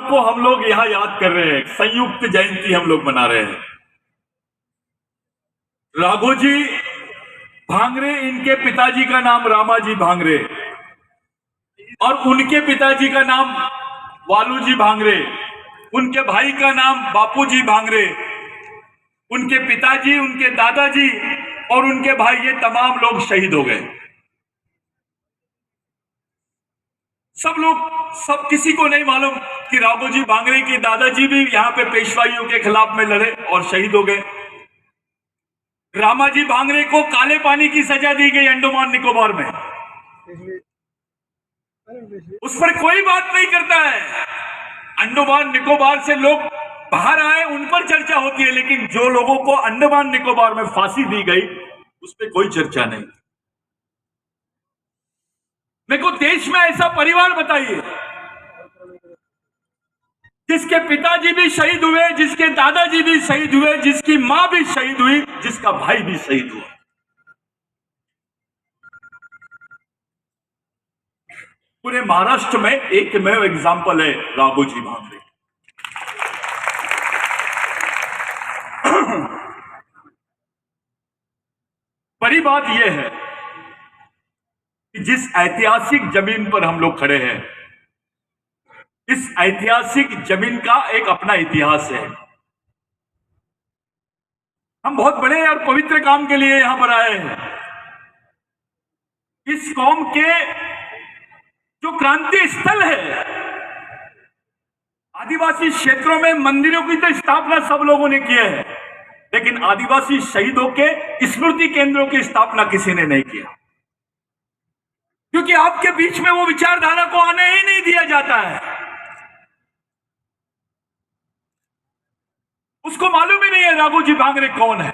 को हम लोग यहाँ याद कर रहे हैं, संयुक्त जयंती हम लोग मना रहे हैं। राघोजी भांगरे, इनके पिताजी का नाम रामाजी भांगरे और उनके पिताजी का नाम वालूजी भांगरे, उनके भाई का नाम बापूजी भांगरे, उनके पिताजी, उनके दादाजी और उनके भाई, ये तमाम लोग शहीद हो गए। सब लोग, सब किसी को नहीं मालूम कि राघोजी भांगरे के दादाजी भी यहां पे पेशवाइयों के खिलाफ में लड़े और शहीद हो गए। रामाजी भांगरे को काले पानी की सजा दी गई अंडमान निकोबार में, उस पर कोई बात नहीं करता है। अंडमान निकोबार से लोग बाहर आए, उन पर चर्चा होती है, लेकिन जो लोगों को अंडमान निकोबार में फांसी दी गई उस पर कोई चर्चा नहीं। मेरे को देश में ऐसा परिवार बताइए जिसके पिताजी भी शहीद हुए, जिसके दादाजी भी शहीद हुए, जिसकी मां भी शहीद हुई, जिसका भाई भी शहीद हुआ। पूरे महाराष्ट्र में एकमेव एग्जाम्पल है राघोजी भांगरे। बड़ी बात यह है कि जिस ऐतिहासिक जमीन पर हम लोग खड़े हैं, इस ऐतिहासिक जमीन का एक अपना इतिहास है। हम बहुत बड़े और पवित्र काम के लिए यहां पर आए हैं। इस कौम के जो क्रांति स्थल है, आदिवासी क्षेत्रों में मंदिरों की तो स्थापना सब लोगों ने की है, लेकिन आदिवासी शहीदों के स्मृति केंद्रों की स्थापना किसी ने नहीं किया, क्योंकि आपके बीच में वो विचारधारा को आने ही नहीं दिया जाता है। उसको मालूम ही नहीं है राघोजी भांगरे कौन है,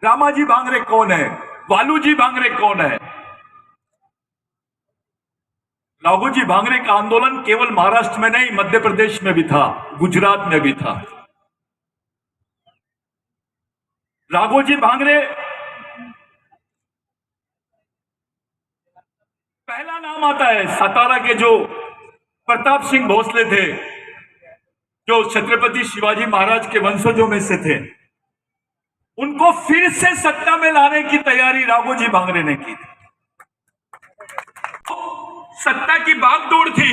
रामाजी भांगरे कौन है, वालूजी भांगरे कौन है। राघोजी भांगरे का आंदोलन केवल महाराष्ट्र में नहीं, मध्य प्रदेश में भी था, गुजरात में भी था। राघोजी भांगरे पहला नाम आता है सतारा के जो प्रताप सिंह भोसले थे, जो छत्रपति शिवाजी महाराज के वंशजों में से थे, उनको फिर से सत्ता में लाने की तैयारी राघोजी भांगरे ने की। सत्ता की बागडोर थी,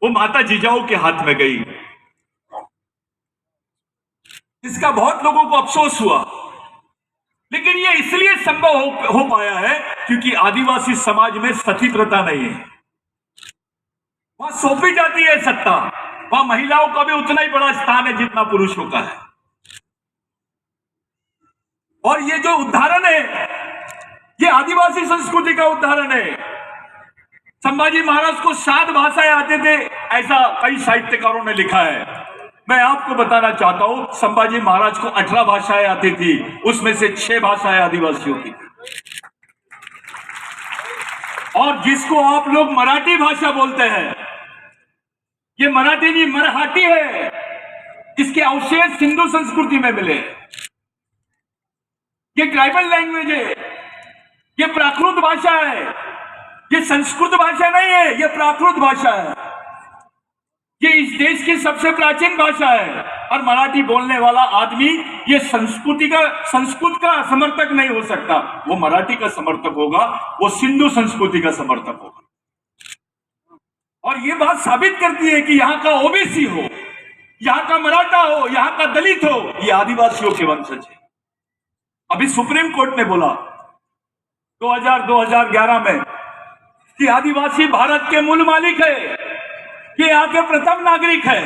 वो माता जिजाऊ के हाथ में गई। इसका बहुत लोगों को अफसोस हुआ, लेकिन ये इसलिए संभव हो पाया है क्योंकि आदिवासी समाज में सती प्रथा नहीं है। वहां सौंपी जाती है सत्ता, वहां महिलाओं का भी उतना ही बड़ा स्थान है जितना पुरुषों का है। और ये जो उदाहरण है, ये आदिवासी संस्कृति का उदाहरण है। संभाजी महाराज को 7 भाषाएं आते थे, ऐसा कई साहित्यकारों ने लिखा है। मैं आपको बताना चाहता हूं, संभाजी महाराज को 18 भाषाएं आती थी, उसमें से 6 भाषाएं आदिवासियों की थी। और जिसको आप लोग मराठी भाषा बोलते हैं, ये मराठी नहीं मरहाटी है, इसके अवशेष हिंदू संस्कृति में मिले। ये ट्राइबल लैंग्वेज है, ये प्राकृत भाषा है, ये संस्कृत भाषा नहीं है, ये प्राकृत भाषा है। ये इस देश की सबसे प्राचीन भाषा है। और मराठी बोलने वाला आदमी ये संस्कृत का समर्थक नहीं हो सकता, वो मराठी का समर्थक होगा, वो सिंधु संस्कृति का समर्थक होगा। और ये बात साबित करती है कि यहाँ का ओबीसी हो, यहाँ का मराठा हो, यहाँ का दलित हो, ये आदिवासियों के वंशज है। अभी सुप्रीम कोर्ट ने बोला 2011 में कि आदिवासी भारत के मूल मालिक है, ये यहाँ के प्रथम नागरिक है।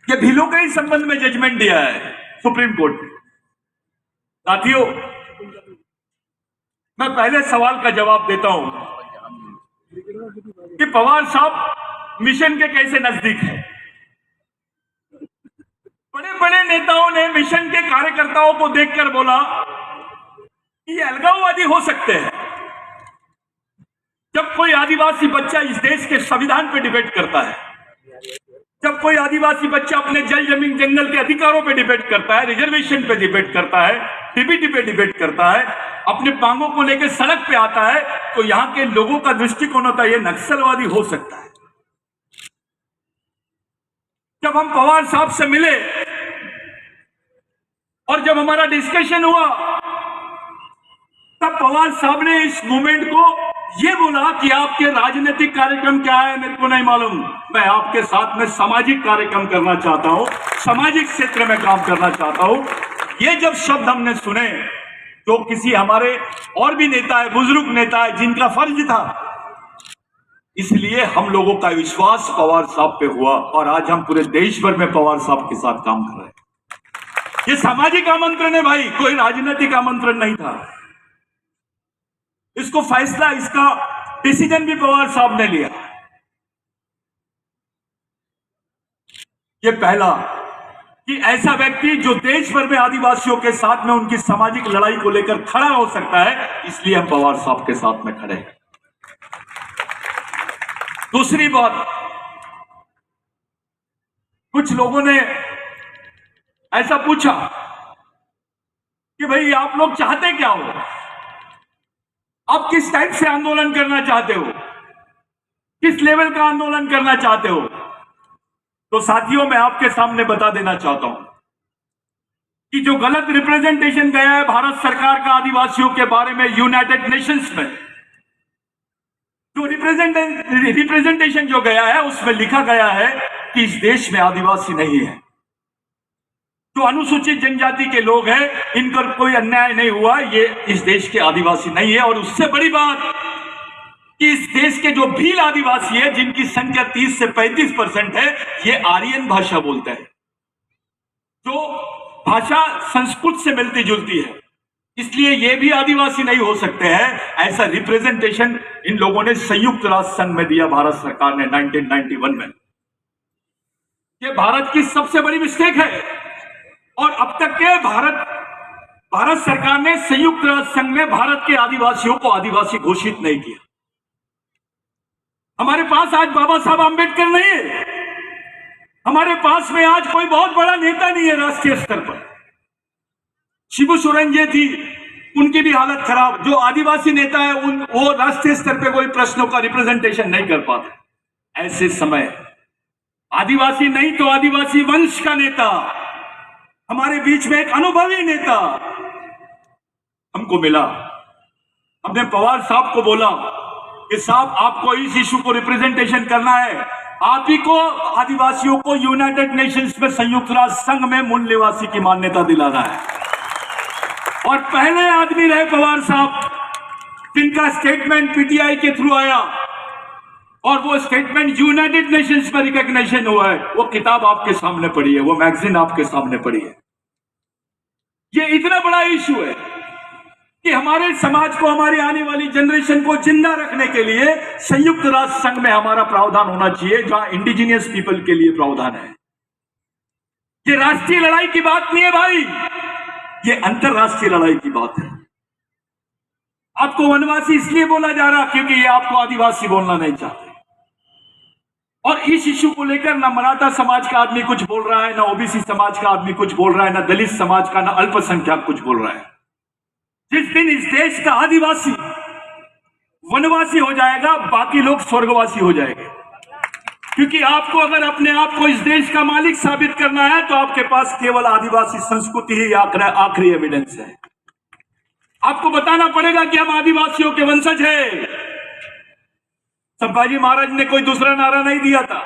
ये भीलों के ही संबंध में जजमेंट दिया है सुप्रीम कोर्ट ने। साथियों, मैं पहले सवाल का जवाब देता हूं कि पवार साहब मिशन के कैसे नजदीक है। बड़े बड़े नेताओं ने मिशन के कार्यकर्ताओं को देखकर बोला कि ये अलगाववादी हो सकते हैं। जब कोई आदिवासी बच्चा इस देश के संविधान पे डिबेट करता है, जब कोई आदिवासी बच्चा अपने जल जमीन जंगल के अधिकारों पे डिबेट करता है, रिजर्वेशन पे डिबेट करता है, टीबीटी पे डिबेट करता है, अपने मांगों को लेकर सड़क पे आता है, तो यहां के लोगों का दृष्टिकोण होता है ये नक्सलवादी हो सकता है। जब हम पवार साहब से मिले और जब हमारा डिस्कशन हुआ, तब पवार साहब ने इस मूवमेंट को ये बोला कि आपके राजनीतिक कार्यक्रम क्या है मेरे को नहीं मालूम, मैं आपके साथ में सामाजिक कार्यक्रम करना चाहता हूं, सामाजिक क्षेत्र में काम करना चाहता हूं। ये जब शब्द हमने सुने, तो किसी हमारे और भी नेता है, बुजुर्ग नेता है, जिनका फर्ज था, इसलिए हम लोगों का विश्वास पवार साहब पे हुआ और आज हम पूरे देश भर में पवार साहब के साथ काम कर रहे हैं। ये सामाजिक आमंत्रण है भाई, कोई राजनीतिक आमंत्रण नहीं था। इसको फैसला, इसका डिसीजन भी पवार साहब ने लिया। ये पहला कि ऐसा व्यक्ति जो देश भर में आदिवासियों के साथ में उनकी सामाजिक लड़ाई को लेकर खड़ा हो सकता है, इसलिए हम पवार साहब के साथ में खड़े हैं। दूसरी बात, कुछ लोगों ने ऐसा पूछा कि भाई आप लोग चाहते क्या हो, आप किस टाइप से आंदोलन करना चाहते हो, किस लेवल का आंदोलन करना चाहते हो। तो साथियों, मैं आपके सामने बता देना चाहता हूं कि जो गलत रिप्रेजेंटेशन गया है भारत सरकार का आदिवासियों के बारे में यूनाइटेड नेशंस में, जो रिप्रेजेंटेशन जो गया है उसमें लिखा गया है कि इस देश में आदिवासी नहीं है, जो अनुसूचित जनजाति के लोग हैं, इनका कोई अन्याय नहीं हुआ, ये इस देश के आदिवासी नहीं है। और उससे बड़ी बात कि इस देश के जो भील आदिवासी है, जिनकी संख्या 30 से 35% है, ये आर्यन भाषा बोलते हैं, जो भाषा संस्कृत से मिलती जुलती है, इसलिए ये भी आदिवासी नहीं हो सकते हैं। ऐसा रिप्रेजेंटेशन इन लोगों ने संयुक्त राष्ट्र संघ में दिया भारत सरकार ने 1991 में। ये भारत की सबसे बड़ी मिस्टेक है और अब तक के भारत सरकार ने संयुक्त राष्ट्र संघ में भारत के आदिवासियों को आदिवासी घोषित नहीं किया। हमारे पास आज बाबा साहब आंबेडकर नहीं है, हमारे पास में आज कोई बहुत बड़ा नेता नहीं है राष्ट्रीय स्तर पर। शिबू सोरेन जी थी, उनकी भी हालत खराब। जो आदिवासी नेता है वो राष्ट्रीय स्तर पे कोई प्रश्नों का रिप्रेजेंटेशन नहीं कर पाते। ऐसे समय आदिवासी नहीं तो आदिवासी वंश का नेता, हमारे बीच में एक अनुभवी नेता हमको मिला। हमने पवार साहब को बोला कि साहब आपको इस इशू को रिप्रेजेंटेशन करना है, आप ही को आदिवासियों को यूनाइटेड नेशंस में संयुक्त राष्ट्र संघ में मूल निवासी की मान्यता दिलाना है। और पहले आदमी रहे पवार साहब जिनका स्टेटमेंट पीटीआई के थ्रू आया और वो स्टेटमेंट यूनाइटेड नेशंस में रिकॉग्निशन हुआ है। वो किताब आपके सामने पड़ी है, वो मैगजीन आपके सामने पड़ी है। ये इतना बड़ा इशू है कि हमारे समाज को, हमारी आने वाली जनरेशन को जिंदा रखने के लिए संयुक्त राष्ट्र संघ में हमारा प्रावधान होना चाहिए, जहां इंडिजिनियस पीपल के लिए प्रावधान है। ये राष्ट्रीय लड़ाई की बात नहीं है भाई, ये अंतरराष्ट्रीय लड़ाई की बात है। आपको वनवासी इसलिए बोला जा रहा क्योंकि ये आपको आदिवासी बोलना नहीं चाहते। और इस इशू को लेकर ना मराठा समाज का आदमी कुछ बोल रहा है, ना ओबीसी समाज का आदमी कुछ बोल रहा है, ना दलित समाज का, ना अल्पसंख्यक कुछ बोल रहा है। जिस दिन इस देश का आदिवासी वनवासी हो जाएगा, बाकी लोग स्वर्गवासी हो जाएंगे। क्योंकि आपको अगर अपने आप को इस देश का मालिक साबित करना है तो आपके पास केवल आदिवासी संस्कृति ही आखिरी एविडेंस है। आपको बताना पड़ेगा कि हम आदिवासियों के वंशज हैं। संभाजी महाराज ने कोई दूसरा नारा नहीं दिया था,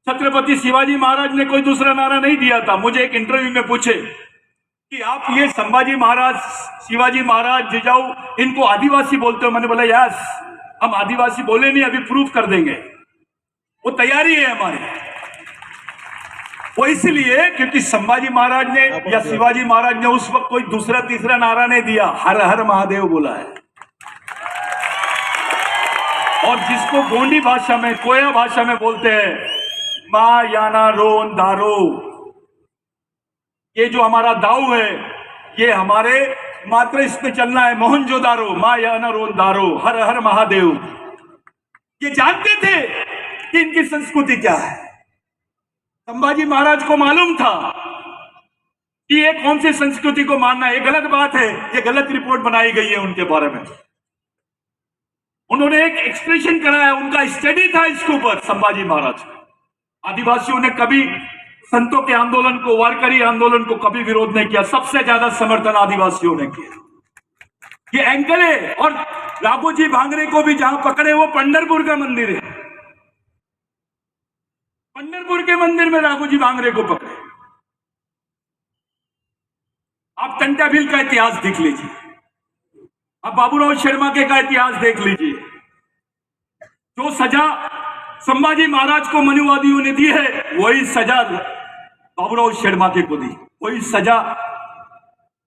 छत्रपति शिवाजी महाराज ने कोई दूसरा नारा नहीं दिया था। मुझे एक इंटरव्यू में पूछे कि आप ये संभाजी महाराज, शिवाजी महाराज, जिजाऊ, इनको आदिवासी बोलते हो? मैंने बोला यस, हम आदिवासी बोले नहीं, अभी प्रूफ कर देंगे, वो तैयारी है हमारी। वो इसलिए क्योंकि संभाजी महाराज ने या शिवाजी महाराज ने उस वक्त कोई दूसरा तीसरा नारा नहीं दिया, हर हर महादेव बोला है। और जिसको गोंडी भाषा में, कोया भाषा में बोलते हैं मा याना रोन दारो, ये जो हमारा दाऊ है, ये हमारे मात्र इस पे चलना है, मोहनजोदारो, मा याना रोन दारो, हर हर महादेव। ये जानते थे कि इनकी संस्कृति क्या है। संभाजी महाराज को मालूम था कि ये कौन सी संस्कृति को मानना है, ये गलत बात है, ये गलत रिपोर्ट बनाई गई है उनके बारे में। उन्होंने एक एक्सप्रेशन कराया, उनका स्टडी था इसके ऊपर, संभाजी महाराज। आदिवासियों ने कभी संतों के आंदोलन को, वारकरी आंदोलन को कभी विरोध नहीं किया, सबसे ज्यादा समर्थन आदिवासियों ने किया। ये एंकल है। और राघोजी भांगरे को भी जहां पकड़े वो पंढरपुर का मंदिर है, पंढरपुर के मंदिर में राघोजी भांगरे को पकड़े। आप टंटा भील का इतिहास देख लीजिए, आप बाबूराव शर्मा के का इतिहास देख लीजिए। जो सजा संभाजी महाराज को मनुवादियों ने दी है, वही सजा बाबूराव शर्मा के को दी, वही सजा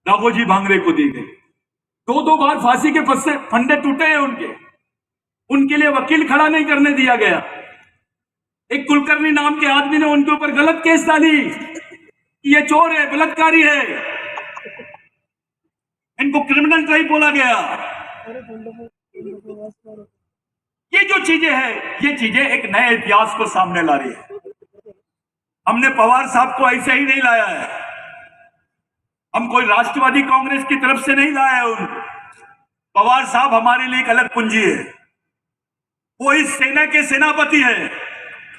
राघोजी भांगरे को दी गई। दो बार फांसी के फंदे टूटे हैं उनके लिए वकील खड़ा नहीं करने दिया गया। एक कुलकर्णी नाम के आदमी ने उनके ऊपर गलत केस डाली, ये चोर है, बलात्कारी है, इनको क्रिमिनल ट्राइब बोला गया। ये जो चीजें हैं, ये चीजें एक नए इतिहास को सामने ला रही है। हमने पवार साहब को ऐसे ही नहीं लाया है, हम कोई राष्ट्रवादी कांग्रेस की तरफ से नहीं लाया है। पवार साहब हमारे लिए एक अलग पूंजी है। वो इस सेना के सेनापति है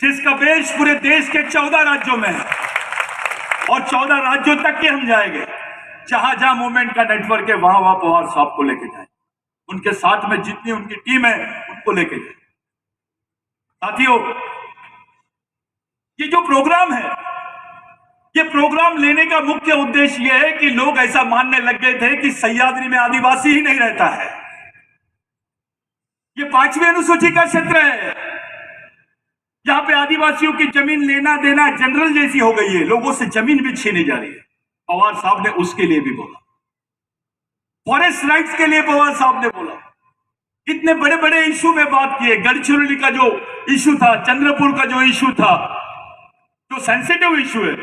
जिसका बेस पूरे देश के 14 राज्यों में है, और 14 राज्यों तक के हम जाएंगे। जहां जहां मूवमेंट का नेटवर्क है, वहां वहां पवार साहब को लेके जाए, उनके साथ में जितनी उनकी टीम है उनको लेके जाए। साथियों, ये जो प्रोग्राम है, ये प्रोग्राम लेने का मुख्य उद्देश्य यह है कि लोग ऐसा मानने लग गए थे कि सह्याद्री में आदिवासी ही नहीं रहता है। ये 5वीं अनुसूची का क्षेत्र है, जहां पे आदिवासियों की जमीन लेना देना जनरल जैसी हो गई है, लोगों से जमीन भी छीनी जा रही है। पवार साहब ने उसके लिए भी बोला, फॉरेस्ट राइट्स के लिए पवार साहब ने बोला। इतने बड़े बड़े इशू में बात की है। गढ़चिरौली का जो इशू था, चंद्रपुर का जो इशू था, जो सेंसिटिव इशू है,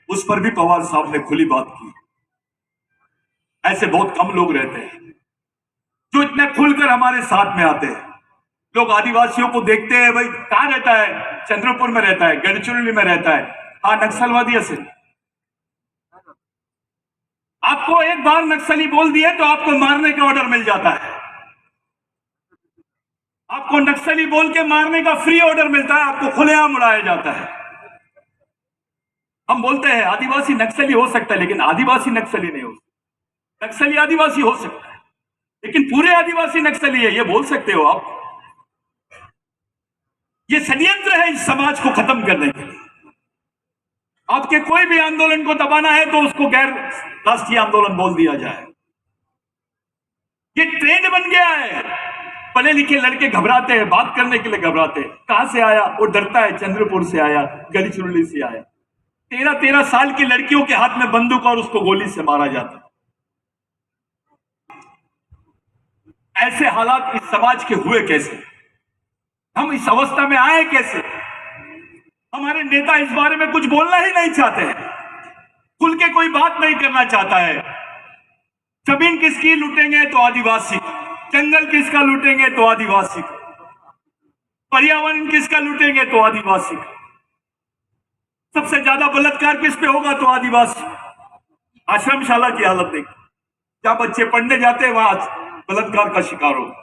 उस पर भी पवार साहब ने खुली बात की। ऐसे बहुत कम लोग रहते हैं जो इतने खुलकर हमारे साथ में आते हैं। लोग आदिवासियों को देखते हैं, भाई कहां रहता है, चंद्रपुर में रहता है, गढ़चिरौली में रहता है, हाँ नक्सलवादी से। आपको एक बार नक्सली बोल दिए तो आपको मारने का ऑर्डर मिल जाता है, आपको नक्सली बोल के मारने का फ्री ऑर्डर मिलता है, आपको खुलेआम उड़ाया जाता है। हम बोलते हैं आदिवासी नक्सली हो सकता है, लेकिन आदिवासी नक्सली नहीं हो सकता। नक्सली आदिवासी हो सकता है, लेकिन पूरे आदिवासी नक्सली है, ये बोल सकते हो आप? ये षड्यंत्र है इस समाज को खत्म करने के लिए। आपके कोई भी आंदोलन को दबाना है तो उसको गैर राष्ट्रीय आंदोलन बोल दिया जाए। ये ट्रेंड बन गया है। पढ़े लिखे लड़के घबराते हैं, बात करने के लिए घबराते हैं। कहां से आया? वो डरता है, चंद्रपुर से आया, गढ़चिरौली से आया। 13-13 साल की लड़कियों के हाथ में बंदूक और उसको गोली से मारा जाता। ऐसे हालात इस समाज के हुए कैसे? हम इस अवस्था में आए कैसे? हमारे नेता इस बारे में कुछ बोलना ही नहीं चाहते हैं, खुल के कोई बात नहीं करना चाहता है। जमीन किसकी लूटेंगे तो आदिवासी, जंगल किसका लूटेंगे तो आदिवासी, पर्यावरण किसका लूटेंगे तो आदिवासी, सबसे ज्यादा बलात्कार किस पे होगा तो आदिवासी। आश्रमशाला की हालत देख, जहां बच्चे पढ़ने जाते हैं वहां बलात्कार का शिकार होगा।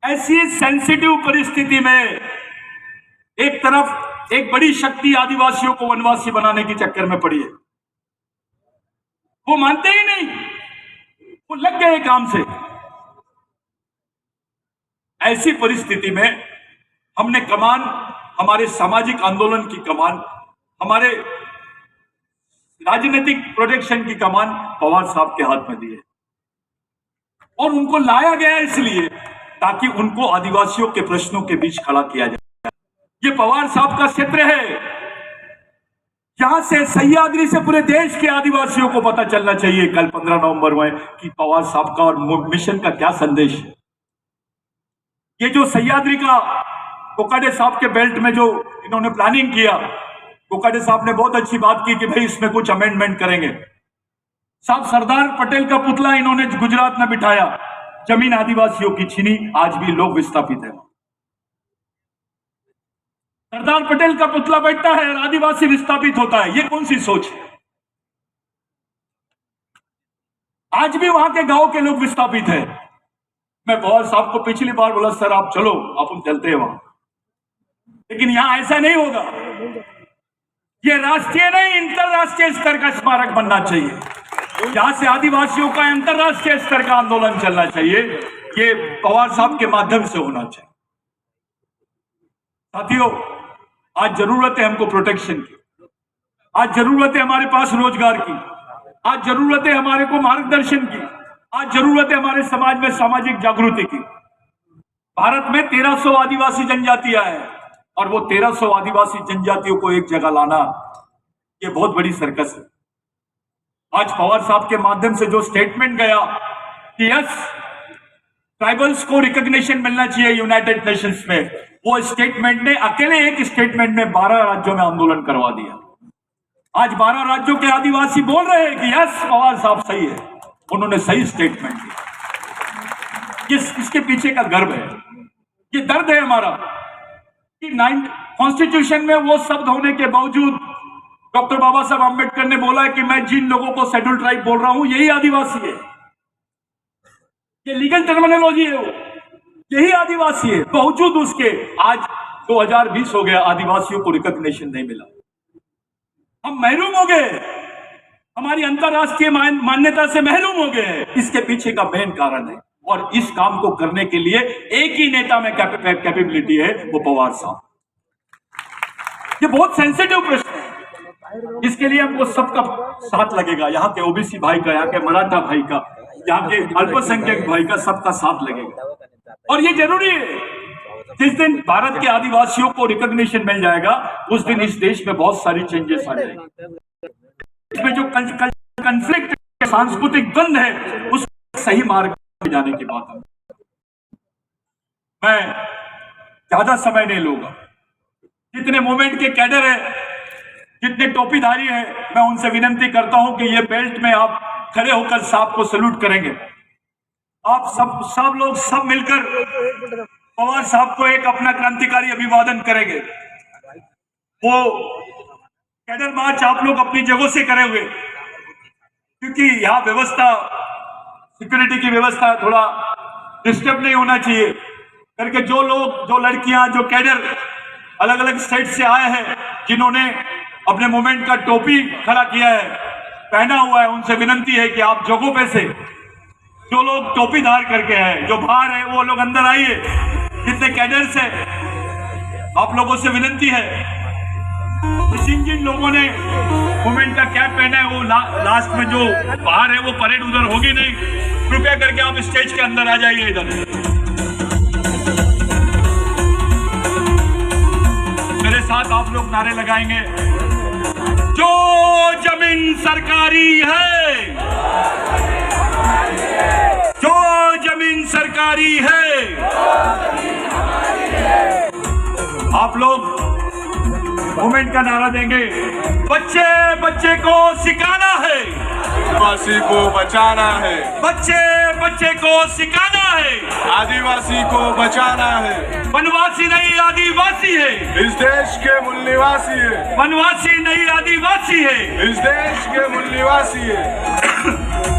ऐसी सेंसिटिव परिस्थिति में एक तरफ एक बड़ी शक्ति आदिवासियों को वनवासी बनाने के चक्कर में पड़ी है। वो मानते ही नहीं, वो लग गए काम से। ऐसी परिस्थिति में हमने कमान, हमारे सामाजिक आंदोलन की कमान, हमारे राजनीतिक प्रोटेक्शन की कमान पवार साहब के हाथ में दी है। और उनको लाया गया इसलिए ताकि उनको आदिवासियों के प्रश्नों के बीच खड़ा किया जाए। ये पवार साहब का क्षेत्र है, यहां से सह्याद्री से पूरे देश के आदिवासियों को पता चलना चाहिए कल 15 नवंबर में कि पवार साहब का और मिशन का क्या संदेश है। ये जो सह्याद्री का कोकाटे साहब के बेल्ट में जो इन्होंने प्लानिंग किया, कोकाटे साहब ने बहुत अच्छी बात की कि भाई इसमें कुछ अमेंडमेंट करेंगे। साहब सरदार पटेल का पुतला इन्होंने गुजरात में बिठाया, जमीन आदिवासियों की छीनी, आज भी लोग विस्थापित हैं। सरदार पटेल का पुतला बैठता है और आदिवासी विस्थापित होता है, ये कौन सी सोच है? आज भी वहां के गांव के लोग विस्थापित हैं। मैं पवार साहब को पिछली बार बोला, सर आप चलो, अपन चलते हैं वहां, लेकिन यहां ऐसा नहीं होगा। ये राष्ट्रीय नहीं, अंतरराष्ट्रीय स्तर का स्मारक बनना चाहिए। जहां से आदिवासियों का अंतरराष्ट्रीय स्तर का आंदोलन चलना चाहिए, ये पवार साहब के माध्यम से होना चाहिए। साथियों, आज जरूरत है हमको प्रोटेक्शन की, आज जरूरत है हमारे पास रोजगार की, आज जरूरत है हमारे को मार्गदर्शन की, आज जरूरत है हमारे समाज में सामाजिक जागृति की। भारत में 1300 आदिवासी जनजातियां हैं और वो 1300 आदिवासी जनजातियों को एक जगह लाना, ये बहुत बड़ी सर्कस है। आज पवार साहब के माध्यम से जो स्टेटमेंट गया कि यस, ट्राइबल्स को रिकॉग्निशन मिलना चाहिए यूनाइटेड नेशंस में, वो स्टेटमेंट ने अकेले एक स्टेटमेंट में 12 राज्यों में आंदोलन करवा दिया। आज 12 राज्यों के आदिवासी बोल रहे हैं कि यस, पवार साहब सही है, उन्होंने सही स्टेटमेंट दिया। इसके पीछे का गर्व है, ये दर्द है हमारा कि कॉन्स्टिट्यूशन में वो शब्द होने के बावजूद डॉक्टर बाबा साहब आंबेडकर ने बोला है कि मैं जिन लोगों को शेड्यूल ट्राइब बोल रहा हूं यही आदिवासी है। ये लीगल टर्मिनोलॉजी है, वो यही आदिवासी है। बावजूद उसके आज 2020 हो गया, आदिवासियों को रिकॉग्निशन नहीं मिला। हम महरूम हो गए, हमारी अंतरराष्ट्रीय मान्यता से महरूम हो गए। इसके पीछे का मेन कारण है, और इस काम को करने के लिए एक ही नेता में कैपेबिलिटी है, वो पवार साहब। ये बहुत सेंसिटिव प्रश्न है, इसके लिए हमको सबका साथ लगेगा। यहाँ के ओबीसी भाई का, यहाँ के मराठा भाई का, यहाँ के अल्पसंख्यक भाई का, सबका साथ लगेगा। और ये जरूरी है, जिस दिन भारत के आदिवासियों को रिकॉग्निशन मिल जाएगा, उस दिन इस देश में बहुत सारी चेंजेस आ जाएंगे। इसमें जो कंफ्लिक्ट, सांस्कृतिक द्वंद है, उस सही मार्ग में जाने की बात है। मैं ज्यादा समय नहीं लूंगा। जितने मूवमेंट के कैडर है, जितने टोपीधारी हैं, मैं उनसे विनती करता हूं कि ये बेल्ट में आप खड़े होकर साहब को सैल्यूट करेंगे। आप सब लोग सब मिलकर पवार साहब को एक अपना क्रांतिकारी अभिवादन करेंगे। वो कैडर मार्च आप लोग अपनी जगहों से करे हुए, क्योंकि यहाँ व्यवस्था, सिक्योरिटी की व्यवस्था थोड़ा डिस्टर्ब नहीं होना चाहिए करके, जो लोग, जो लड़कियां, जो कैडर अलग अलग स्टेट से आए हैं, जिन्होंने अपने मूवमेंट का टोपी खड़ा किया है, पहना हुआ है, उनसे विनती है कि आप जगहों पे से जो लोग टोपीदार करके हैं, जो बाहर है, वो लोग अंदर आइए। जितने कैडर्स है, आप लोगों से विनती है, जिन लोगों ने मूवमेंट का कैप पहना है, वो लास्ट में जो बाहर है, वो परेड उधर होगी नहीं, कृपया करके आप स्टेज के अंदर आ जाइए। इधर मेरे साथ आप लोग नारे लगाएंगे, जो जमीन सरकारी है, जो जमीन सरकारी है। आप लोग मूवमेंट का नारा देंगे, बच्चे बच्चे को सिखाना है, आदिवासी को बचाना है, बच्चे बच्चे को सिखाना है, आदिवासी को बचाना है। वनवासी नहीं आदिवासी है, इस देश के मूल निवासी है, वनवासी नहीं आदिवासी है, इस देश के मूल निवासी है।